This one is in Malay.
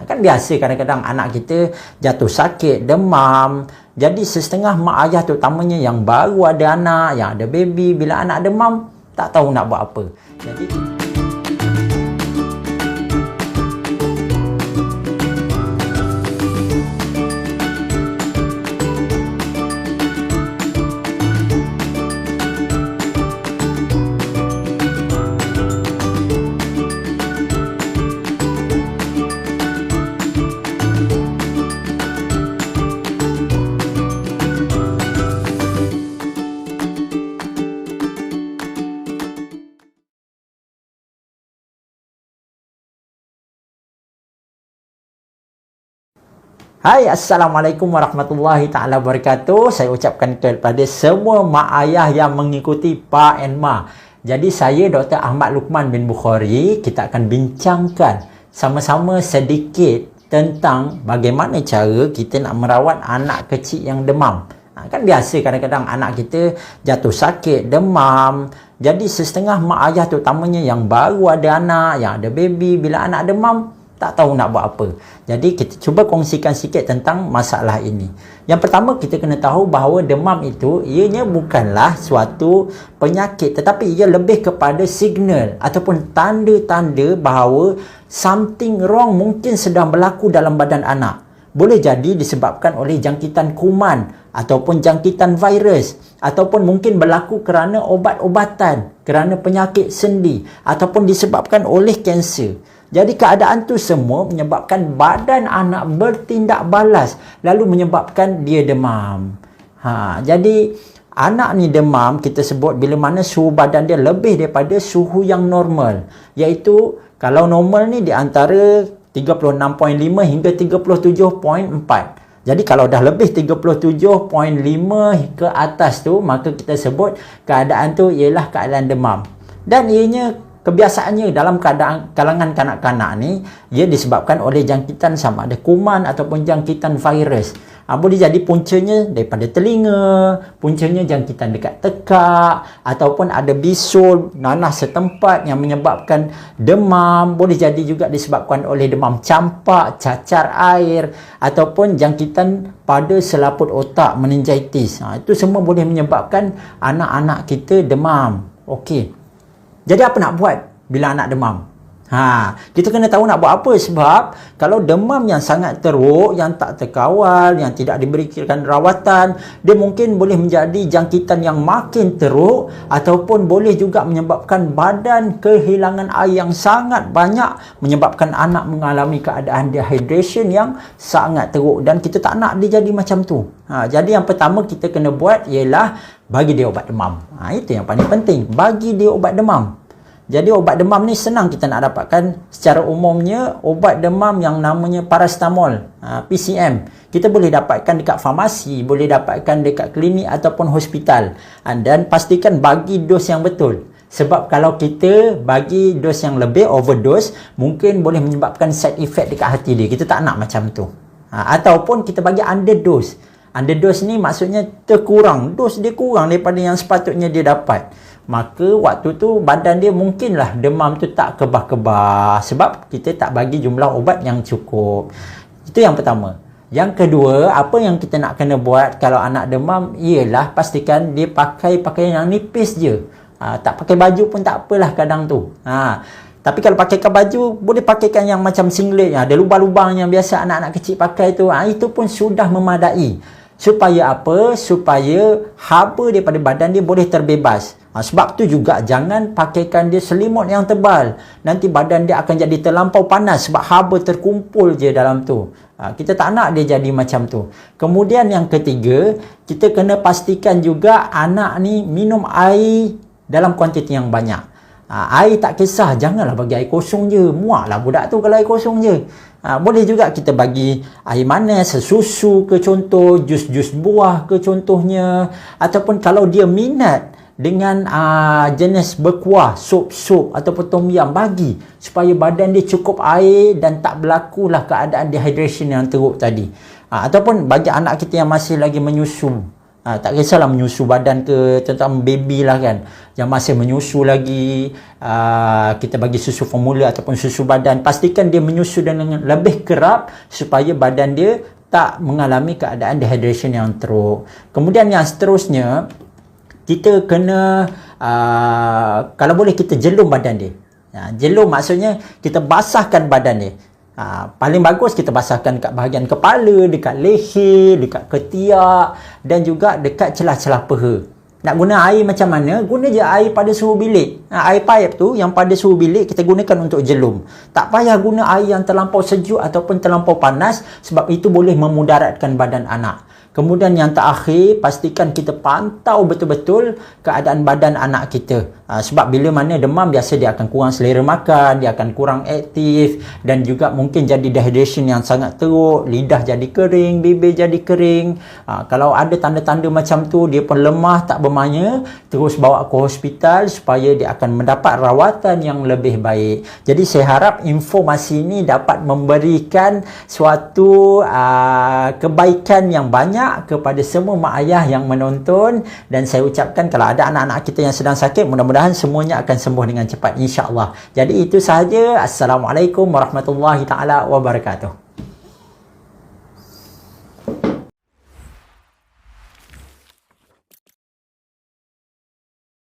Kan biasa kadang-kadang anak kita jatuh sakit, demam. Jadi setengah mak ayah terutamanya yang baru ada anak, yang ada baby, bila anak demam, tak tahu nak buat apa. Jadi hai, Assalamualaikum warahmatullahi ta'ala wabarakatuh. Saya ucapkan kepada semua mak ayah yang mengikuti Pa and Ma. Jadi saya Dr. Ahmad Luqman bin Bukhari, kita akan bincangkan sama-sama sedikit tentang bagaimana cara kita nak merawat anak kecil yang demam. Kan biasa kadang-kadang anak kita jatuh sakit, demam. Jadi setengah mak ayah terutamanya yang baru ada anak, yang ada baby, bila anak demam, tak tahu nak buat apa. Jadi kita cuba kongsikan sikit tentang masalah ini. Yang pertama, kita kena tahu bahawa demam itu ianya bukanlah suatu penyakit, tetapi ia lebih kepada signal ataupun tanda-tanda bahawa something wrong mungkin sedang berlaku dalam badan anak. Boleh jadi disebabkan oleh jangkitan kuman ataupun jangkitan virus, ataupun mungkin berlaku kerana obat-obatan, kerana penyakit sendi, ataupun disebabkan oleh kanser. Jadi keadaan tu semua menyebabkan badan anak bertindak balas, lalu menyebabkan dia demam. Jadi anak ni demam, kita sebut bila mana suhu badan dia lebih daripada suhu yang normal. Iaitu kalau normal ni di antara 36.5 hingga 37.4. Jadi kalau dah lebih 37.5 ke atas tu, maka kita sebut keadaan tu ialah keadaan demam. Dan ianya kebiasaannya dalam kalangan kanak-kanak ni, ia disebabkan oleh jangkitan sama ada kuman ataupun jangkitan virus. Boleh jadi puncanya daripada telinga, puncanya jangkitan dekat tekak, ataupun ada bisul, nanah setempat yang menyebabkan demam. Boleh jadi juga disebabkan oleh demam campak, cacar air, ataupun jangkitan pada selaput otak, meningitis. Itu semua boleh menyebabkan anak-anak kita demam. Okey. Jadi apa nak buat bila anak demam? Kita kena tahu nak buat apa, sebab kalau demam yang sangat teruk, yang tak terkawal, yang tidak diberikan rawatan, dia mungkin boleh menjadi jangkitan yang makin teruk, ataupun boleh juga menyebabkan badan kehilangan air yang sangat banyak, menyebabkan anak mengalami keadaan dehydration yang sangat teruk, dan kita tak nak dia jadi macam tu. Jadi yang pertama kita kena buat ialah bagi dia ubat demam. Itu yang paling penting, bagi dia ubat demam. Jadi obat demam ni senang kita nak dapatkan. Secara umumnya obat demam yang namanya paracetamol, PCM, kita boleh dapatkan dekat farmasi, boleh dapatkan dekat klinik ataupun hospital. Dan pastikan bagi dos yang betul. Sebab kalau kita bagi dos yang lebih, overdose, mungkin boleh menyebabkan side effect dekat hati dia. Kita tak nak macam tu. Ataupun kita bagi underdose. Underdose ni maksudnya terkurang, dos dia kurang daripada yang sepatutnya dia dapat. Maka waktu tu badan dia mungkinlah demam tu tak kebah-kebah, sebab kita tak bagi jumlah ubat yang cukup. Itu yang pertama. Yang kedua, apa yang kita nak kena buat kalau anak demam ialah pastikan dia pakai pakaian yang nipis je. Tak pakai baju pun tak apalah kadang tu. Tapi kalau pakaikan baju, boleh pakaikan yang macam singlet, ada lubang-lubang yang biasa anak-anak kecil pakai tu. Itu pun sudah memadai. Supaya apa? Supaya haba daripada badan dia boleh terbebas. Sebab tu juga jangan pakaikan dia selimut yang tebal. Nanti badan dia akan jadi terlampau panas sebab haba terkumpul je dalam tu. Kita tak nak dia jadi macam tu. Kemudian yang ketiga, kita kena pastikan juga anak ni minum air dalam kuantiti yang banyak. Air tak kisah, janganlah bagi air kosong je. Muaklah budak tu kalau air kosong je. Boleh juga kita bagi air manis, susu ke contoh, jus-jus buah ke contohnya. Ataupun kalau dia minat dengan jenis berkuah, sup-sup ataupun tom yum, bagi supaya badan dia cukup air dan tak berlakulah keadaan dehydration yang teruk tadi. Ataupun bagi anak kita yang masih lagi menyusu, Tak kisahlah menyusu badan ke, tentang baby lah kan, yang masih menyusu lagi, kita bagi susu formula ataupun susu badan, pastikan dia menyusu dengan lebih kerap supaya badan dia tak mengalami keadaan dehydration yang teruk. Kemudian yang seterusnya, kita kena kalau boleh kita jelum badan dia. Jelum maksudnya kita basahkan badan dia. Paling bagus kita basahkan kat bahagian kepala, dekat leher, dekat ketiak dan juga dekat celah-celah peha. Nak guna air macam mana? Guna je air pada suhu bilik. Air pipe tu yang pada suhu bilik kita gunakan untuk jelum. Tak payah guna air yang terlampau sejuk ataupun terlampau panas, sebab itu boleh memudaratkan badan anak. Kemudian yang terakhir, pastikan kita pantau betul-betul keadaan badan anak kita. Sebab bila mana demam, biasa dia akan kurang selera makan, dia akan kurang aktif dan juga mungkin jadi dehydration yang sangat teruk, lidah jadi kering, bibir jadi kering. Kalau ada tanda-tanda macam tu, dia pun lemah, tak bermaya, terus bawa ke hospital supaya dia akan mendapat rawatan yang lebih baik. Jadi saya harap informasi ini dapat memberikan suatu kebaikan yang banyak kepada semua mak ayah yang menonton, dan saya ucapkan kalau ada anak-anak kita yang sedang sakit, mudah-mudahan semuanya akan sembuh dengan cepat, insya-Allah. Jadi itu sahaja. Assalamualaikum warahmatullahi taala wabarakatuh.